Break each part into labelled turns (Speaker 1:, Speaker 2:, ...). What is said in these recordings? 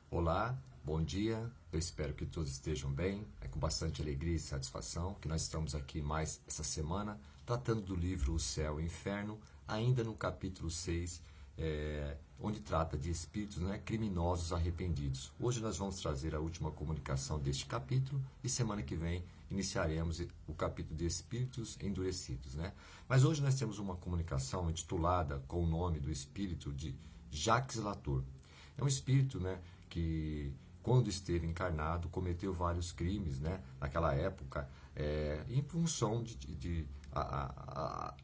Speaker 1: Olá, bom dia, eu espero que todos estejam bem, é com bastante alegria e satisfação que nós estamos aqui mais essa semana, tratando do livro O Céu e o Inferno, ainda no capítulo 6, onde trata de espíritos, criminosos arrependidos. Hoje nós vamos trazer a última comunicação deste capítulo e semana que vem iniciaremos o capítulo de espíritos endurecidos. Mas hoje nós temos uma comunicação intitulada com o nome do espírito de Jacques Latour. É um espírito, que quando esteve encarnado cometeu vários crimes, naquela época, em função de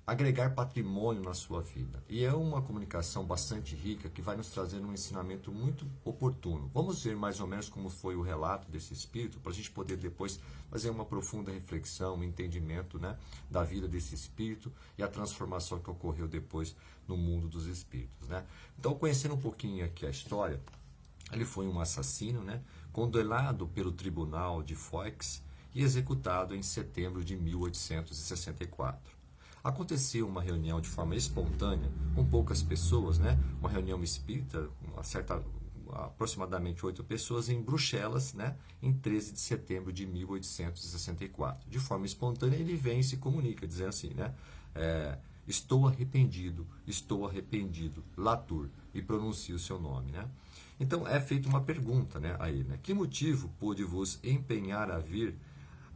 Speaker 1: agregar patrimônio na sua vida. E é uma comunicação bastante rica que vai nos trazer um ensinamento muito oportuno. Vamos ver mais ou menos como foi o relato desse espírito, para a gente poder depois fazer uma profunda reflexão, um entendimento, da vida desse espírito e a transformação que ocorreu depois no mundo dos espíritos. Então, conhecendo um pouquinho aqui a história, ele foi um assassino, condenado pelo tribunal de Foix e executado em setembro de 1864. Aconteceu uma reunião de forma espontânea, com poucas pessoas, uma reunião espírita, aproximadamente 8 pessoas, em Bruxelas, em 13 de setembro de 1864. De forma espontânea, ele vem e se comunica, dizendo assim, estou arrependido, Latour, e pronuncia o seu nome, Então, é feita uma pergunta, a ele, que motivo pôde vos empenhar a vir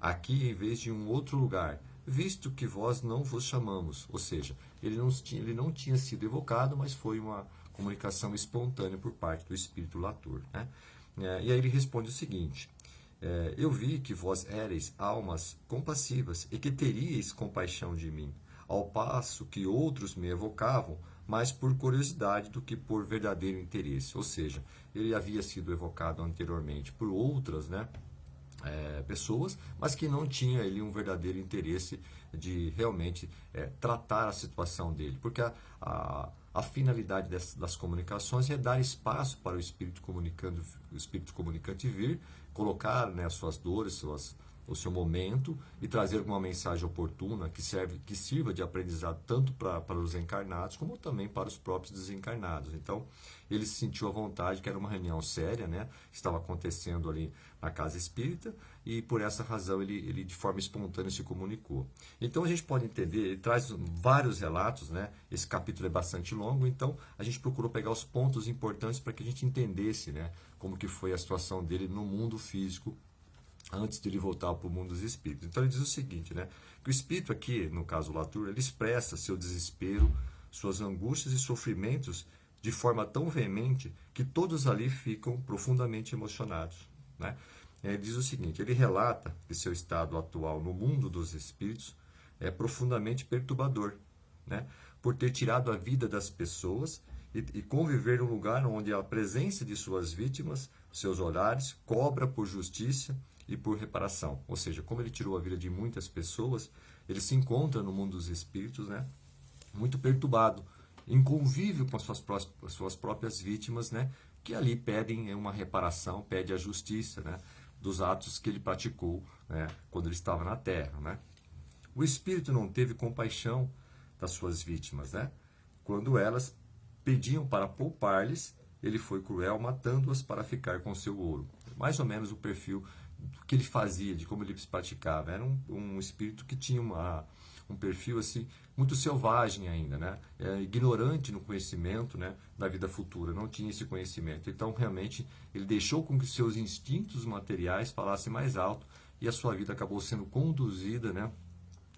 Speaker 1: aqui em vez de um outro lugar, visto que vós não vos chamamos? Ou seja, ele não tinha sido evocado, mas foi uma comunicação espontânea por parte do espírito Latour. E aí ele responde o seguinte: eu vi que vós éreis almas compassivas e que teríeis compaixão de mim, ao passo que outros me evocavam, mais por curiosidade do que por verdadeiro interesse. Ou seja, ele havia sido evocado anteriormente por outras, pessoas, mas que não tinha ele um verdadeiro interesse de realmente tratar a situação dele, porque a finalidade das comunicações é dar espaço para o espírito comunicante vir, colocar, as suas dores, o seu momento, e trazer uma mensagem oportuna que sirva de aprendizado tanto para os encarnados como também para os próprios desencarnados. Então, ele se sentiu à vontade, que era uma reunião séria, que estava acontecendo ali na casa espírita, e por essa razão ele de forma espontânea se comunicou. Então a gente pode entender, ele traz vários relatos, esse capítulo é bastante longo, então a gente procurou pegar os pontos importantes para que a gente entendesse, como que foi a situação dele no mundo físico, antes de ele voltar para o mundo dos espíritos. Então ele diz o seguinte, que o espírito aqui, no caso Latour, ele expressa seu desespero, suas angústias e sofrimentos de forma tão veemente que todos ali ficam profundamente emocionados. Ele diz o seguinte: ele relata que seu estado atual no mundo dos espíritos é profundamente perturbador, por ter tirado a vida das pessoas e conviver num lugar onde a presença de suas vítimas, seus olhares, cobra por justiça e por reparação. Ou seja, como ele tirou a vida de muitas pessoas, ele se encontra no mundo dos espíritos, muito perturbado, em convívio com as suas próprias vítimas, que ali pedem uma reparação, pedem a justiça, dos atos que ele praticou, quando ele estava na Terra. O espírito não teve compaixão das suas vítimas, quando elas pediam para poupar-lhes, ele foi cruel, matando-as para ficar com seu ouro. Mais ou menos o perfil que ele fazia, de como ele se praticava. Era um espírito que tinha um perfil assim muito selvagem ainda, ignorante no conhecimento, da vida futura, não tinha esse conhecimento. Então, realmente, ele deixou com que seus instintos materiais falassem mais alto e a sua vida acabou sendo conduzida,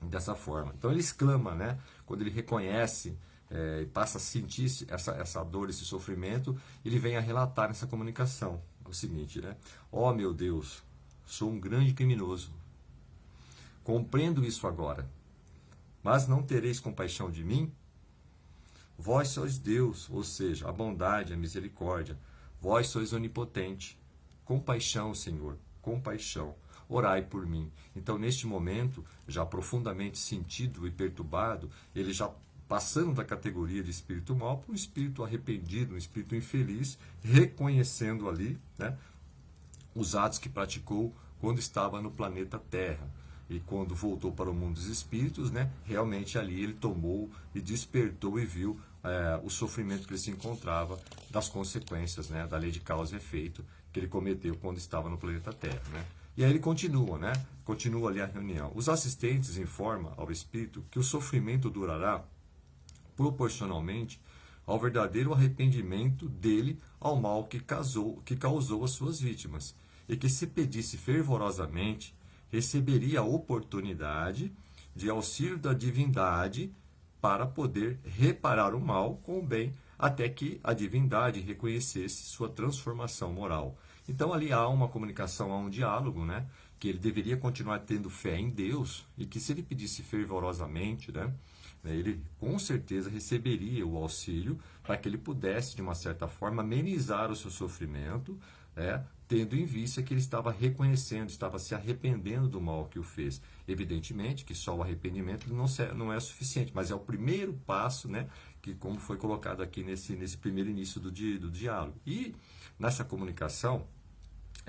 Speaker 1: dessa forma. Então, ele exclama, quando ele reconhece e passa a sentir essa dor, esse sofrimento, ele vem a relatar nessa comunicação o seguinte, ó meu Deus, sou um grande criminoso, compreendo isso agora, mas não tereis compaixão de mim? Vós sois Deus, ou seja, a bondade, a misericórdia, vós sois onipotente, compaixão, Senhor, compaixão, orai por mim. Então, neste momento, já profundamente sentido e perturbado, ele já passando da categoria de espírito mau para um espírito arrependido, um espírito infeliz, reconhecendo ali, os atos que praticou quando estava no planeta Terra. E quando voltou para o mundo dos espíritos, realmente ali ele tomou e despertou e viu o sofrimento que ele se encontrava das consequências, né, da lei de causa e efeito que ele cometeu quando estava no planeta Terra, né? E aí ele continua, né? Continua ali a reunião. Os assistentes informam ao espírito que o sofrimento durará proporcionalmente ao verdadeiro arrependimento dele ao mal que causou às suas vítimas, e que se pedisse fervorosamente, receberia a oportunidade de auxílio da divindade para poder reparar o mal com o bem, até que a divindade reconhecesse sua transformação moral. Então ali há uma comunicação, há um diálogo, né? Que ele deveria continuar tendo fé em Deus, e que se ele pedisse fervorosamente, né, ele com certeza receberia o auxílio para que ele pudesse, de uma certa forma, amenizar o seu sofrimento, tendo em vista que ele estava reconhecendo, estava se arrependendo do mal que o fez. Evidentemente que só o arrependimento não é suficiente, mas é o primeiro passo, né, que, como foi colocado aqui nesse primeiro início do diálogo. E nessa comunicação,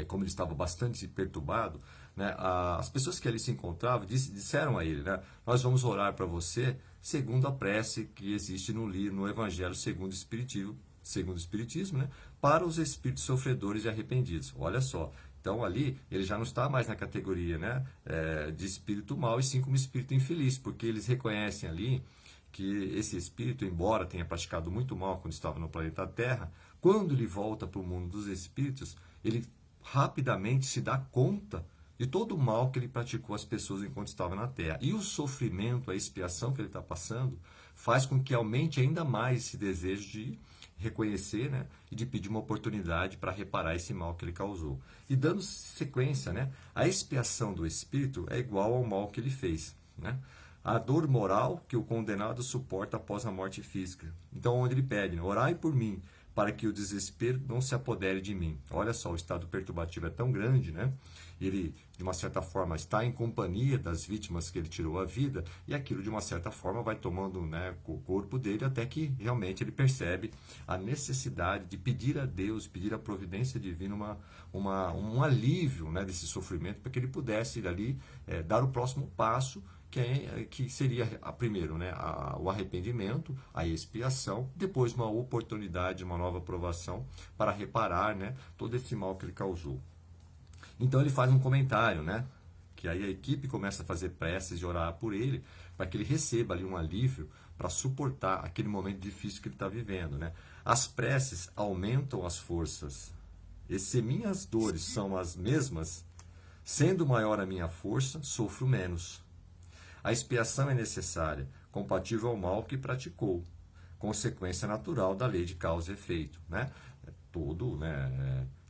Speaker 1: como ele estava bastante perturbado, né, as pessoas que ali se encontravam disseram a ele, né, nós vamos orar para você segundo a prece que existe no Evangelho segundo o Espiritismo, né, para os espíritos sofredores e arrependidos. Olha só, então ali ele já não está mais na categoria, né, de espírito mau, e sim como espírito infeliz, porque eles reconhecem ali que esse espírito, embora tenha praticado muito mal quando estava no planeta Terra, quando ele volta para o mundo dos espíritos, ele rapidamente se dá conta de todo o mal que ele praticou às pessoas enquanto estava na Terra. E o sofrimento, a expiação que ele está passando, faz com que aumente ainda mais esse desejo de reconhecer, né, e de pedir uma oportunidade para reparar esse mal que ele causou. E dando sequência, né, a expiação do espírito é igual ao mal que ele fez, né? A dor moral que o condenado suporta após a morte física. Então, onde ele pede, né, orai por mim, para que o desespero não se apodere de mim. Olha só, o estado perturbativo é tão grande, né? Ele, de uma certa forma, está em companhia das vítimas que ele tirou a vida, e aquilo, de uma certa forma, vai tomando, né, o corpo dele, até que realmente ele percebe a necessidade de pedir a Deus, pedir a providência divina um alívio, né, desse sofrimento, para que ele pudesse ir ali dar o próximo passo, que seria, primeiro, né, o arrependimento, a expiação, depois uma oportunidade, uma nova provação para reparar, né, todo esse mal que ele causou. Então ele faz um comentário, né, que aí a equipe começa a fazer preces e orar por ele, para que ele receba ali um alívio para suportar aquele momento difícil que ele está vivendo, né. As preces aumentam as forças, e se minhas dores são as mesmas, sendo maior a minha força, sofro menos. A expiação é necessária, compatível ao mal que praticou, consequência natural da lei de causa e efeito, né?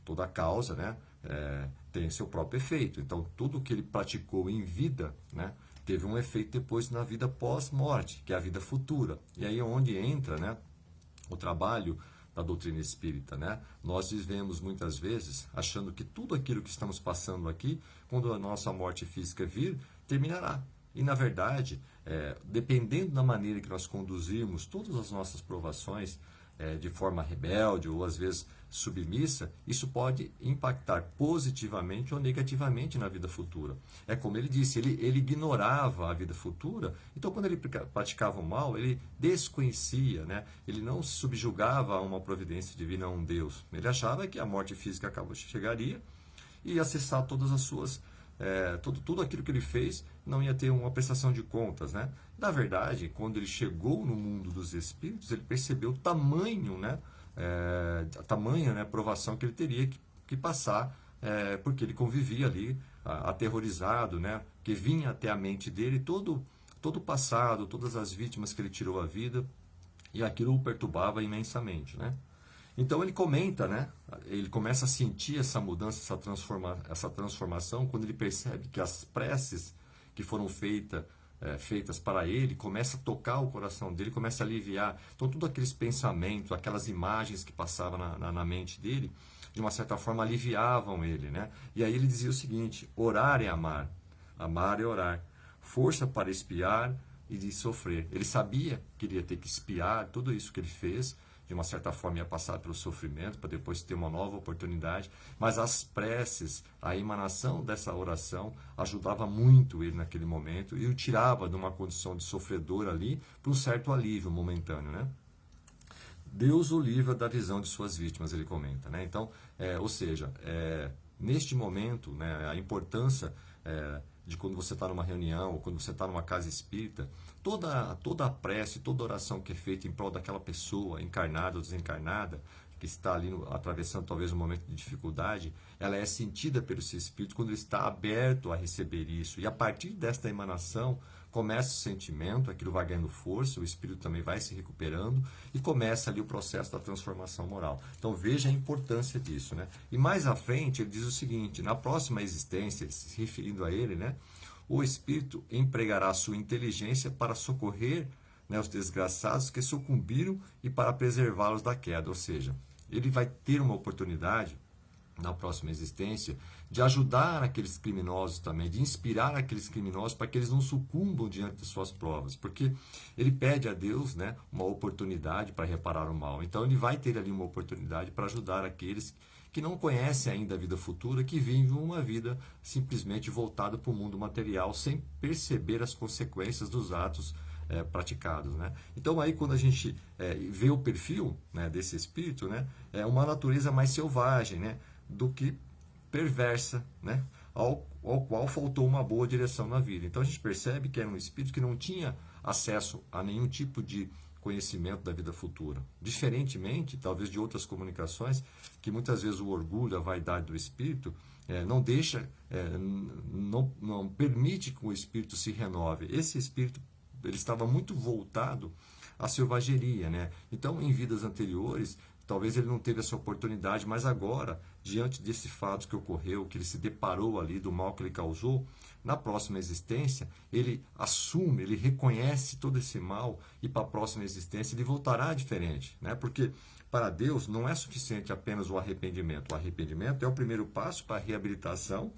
Speaker 1: Toda causa, né, tem seu próprio efeito. Então, tudo que ele praticou em vida, né, teve um efeito depois na vida pós-morte, que é a vida futura. E aí é onde entra, né, o trabalho da doutrina espírita, né? Nós vivemos muitas vezes achando que tudo aquilo que estamos passando aqui, quando a nossa morte física vir, terminará. E, na verdade, dependendo da maneira que nós conduzirmos todas as nossas provações, de forma rebelde ou, às vezes, submissa, isso pode impactar positivamente ou negativamente na vida futura. É como ele disse, ele ignorava a vida futura, então, quando ele praticava o mal, ele desconhecia, né? Ele não se subjugava a uma providência divina, a um Deus. Ele achava que a morte física chegaria e ia acessar todas as suas... tudo aquilo que ele fez não ia ter uma prestação de contas, né? Na verdade, quando ele chegou no mundo dos espíritos, ele percebeu o tamanho, né, a tamanha, né, provação que ele teria que passar, porque ele convivia ali, aterrorizado, né, que vinha até a mente dele todo o passado, todas as vítimas que ele tirou a vida, e aquilo o perturbava imensamente, né? Então ele comenta, né? Ele começa a sentir essa mudança, essa transformação, quando ele percebe que as preces que foram feitas para ele, começa a tocar o coração dele, começa a aliviar. Então, todos aqueles pensamentos, aquelas imagens que passavam na mente dele, de uma certa forma, aliviavam ele, né? E aí ele dizia o seguinte: orar é amar, amar é orar, força para espiar e de sofrer. Ele sabia que iria ter que espiar tudo isso que ele fez, de uma certa forma ia passar pelo sofrimento, para depois ter uma nova oportunidade, mas as preces, a emanação dessa oração, ajudava muito ele naquele momento, e o tirava de uma condição de sofredor ali, para um certo alívio momentâneo, né? Deus o livra da visão de suas vítimas, ele comenta, né? Então, ou seja, neste momento, né, a importância de quando você está numa reunião, ou quando você está numa casa espírita, toda a prece, toda a oração que é feita em prol daquela pessoa, encarnada ou desencarnada, que está ali atravessando talvez um momento de dificuldade, ela é sentida pelo seu espírito quando ele está aberto a receber isso. E a partir desta emanação, começa o sentimento, aquilo vai ganhando força, o espírito também vai se recuperando e começa ali o processo da transformação moral. Então veja a importância disso, né? E mais à frente ele diz o seguinte: na próxima existência, se referindo a ele, né, o espírito empregará a sua inteligência para socorrer, né, os desgraçados que sucumbiram e para preservá-los da queda. Ou seja, ele vai ter uma oportunidade na próxima existência de ajudar aqueles criminosos também, de inspirar aqueles criminosos para que eles não sucumbam diante de suas provas, porque ele pede a Deus, né, uma oportunidade para reparar o mal. Então ele vai ter ali uma oportunidade para ajudar aqueles que não conhecem ainda a vida futura, que vivem uma vida simplesmente voltada para o mundo material, sem perceber as consequências dos atos praticados, né? Então aí quando a gente vê o perfil, né, desse espírito, né, é uma natureza mais selvagem, né, do que perversa, né, ao qual faltou uma boa direção na vida. Então a gente percebe que era um espírito que não tinha acesso a nenhum tipo de conhecimento da vida futura, diferentemente talvez de outras comunicações, que muitas vezes o orgulho, a vaidade do espírito não deixa, não permite que o espírito se renove. Esse espírito, ele estava muito voltado à selvageria, né? Então, em vidas anteriores, talvez ele não teve essa oportunidade, mas agora, diante desse fato que ocorreu, que ele se deparou ali, do mal que ele causou, na próxima existência, ele assume, ele reconhece todo esse mal e para a próxima existência ele voltará diferente, né? Porque para Deus não é suficiente apenas o arrependimento. O arrependimento é o primeiro passo para a reabilitação,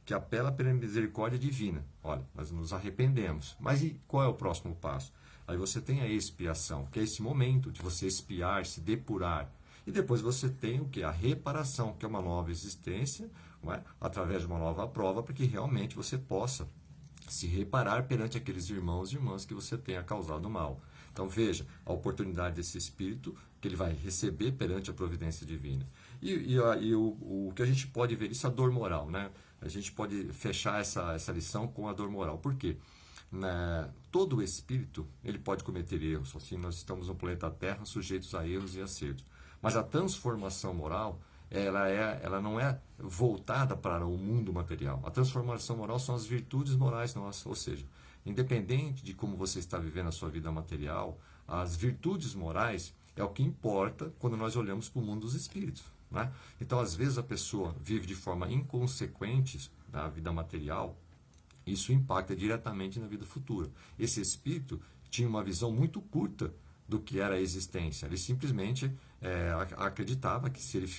Speaker 1: que apela pela misericórdia divina. Olha, nós nos arrependemos. Mas e qual é o próximo passo? Aí você tem a expiação, que é esse momento de você expiar, se depurar. E depois você tem o que? A reparação, que é uma nova existência, não é? Através de uma nova prova, para que realmente você possa se reparar perante aqueles irmãos e irmãs que você tenha causado mal. Então veja, a oportunidade desse espírito que ele vai receber perante a providência divina. E o que a gente pode ver, isso é a dor moral, né? A gente pode fechar essa lição com a dor moral. Por quê? Todo espírito ele pode cometer erros. Assim, nós estamos no planeta Terra sujeitos a erros e acertos. Mas a transformação moral, ela não é voltada para o mundo material. A transformação moral são as virtudes morais nossas. Ou seja, independente de como você está vivendo a sua vida material, as virtudes morais é o que importa quando nós olhamos para o mundo dos espíritos, né? Então, às vezes, a pessoa vive de forma inconsequente na vida material, isso impacta diretamente na vida futura. Esse espírito tinha uma visão muito curta do que era a existência. Ele simplesmente acreditava que se ele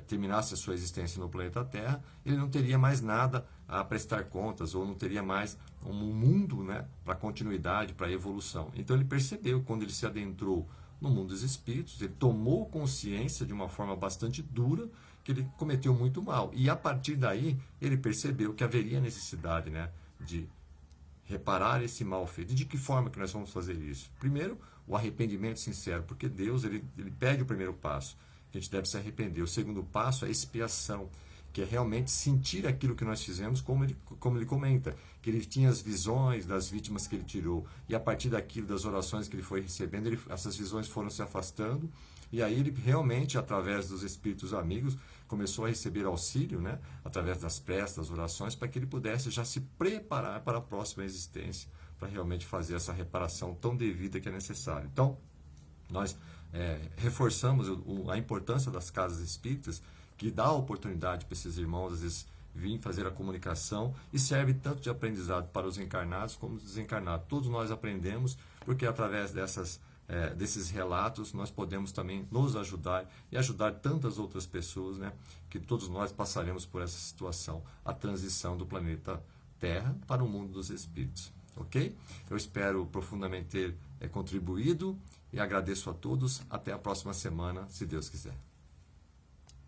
Speaker 1: terminasse a sua existência no planeta Terra, ele não teria mais nada a prestar contas, ou não teria mais um mundo, né, para continuidade, para evolução. Então ele percebeu, quando ele se adentrou no mundo dos espíritos, ele tomou consciência de uma forma bastante dura que ele cometeu muito mal. E a partir daí, ele percebeu que haveria necessidade, né, de reparar esse mal feito. E de que forma que nós vamos fazer isso? Primeiro, o arrependimento sincero, porque Deus ele pede o primeiro passo, que a gente deve se arrepender. O segundo passo é a expiação, que é realmente sentir aquilo que nós fizemos, como ele comenta, que ele tinha as visões das vítimas que ele tirou, e a partir daquilo, das orações que ele foi recebendo, essas visões foram se afastando, e aí ele realmente, através dos espíritos amigos, começou a receber auxílio, né, através das preces, das orações, para que ele pudesse já se preparar para a próxima existência, para realmente fazer essa reparação tão devida que é necessária. Então, nós reforçamos a importância das casas espíritas, que dá a oportunidade para esses irmãos, às vezes, vir fazer a comunicação, e serve tanto de aprendizado para os encarnados como os desencarnados. Todos nós aprendemos, porque através desses relatos nós podemos também nos ajudar e ajudar tantas outras pessoas, né, que todos nós passaremos por essa situação, a transição do planeta Terra para o mundo dos espíritos. Ok? Eu espero profundamente ter contribuído e agradeço a todos. Até a próxima semana, se Deus quiser.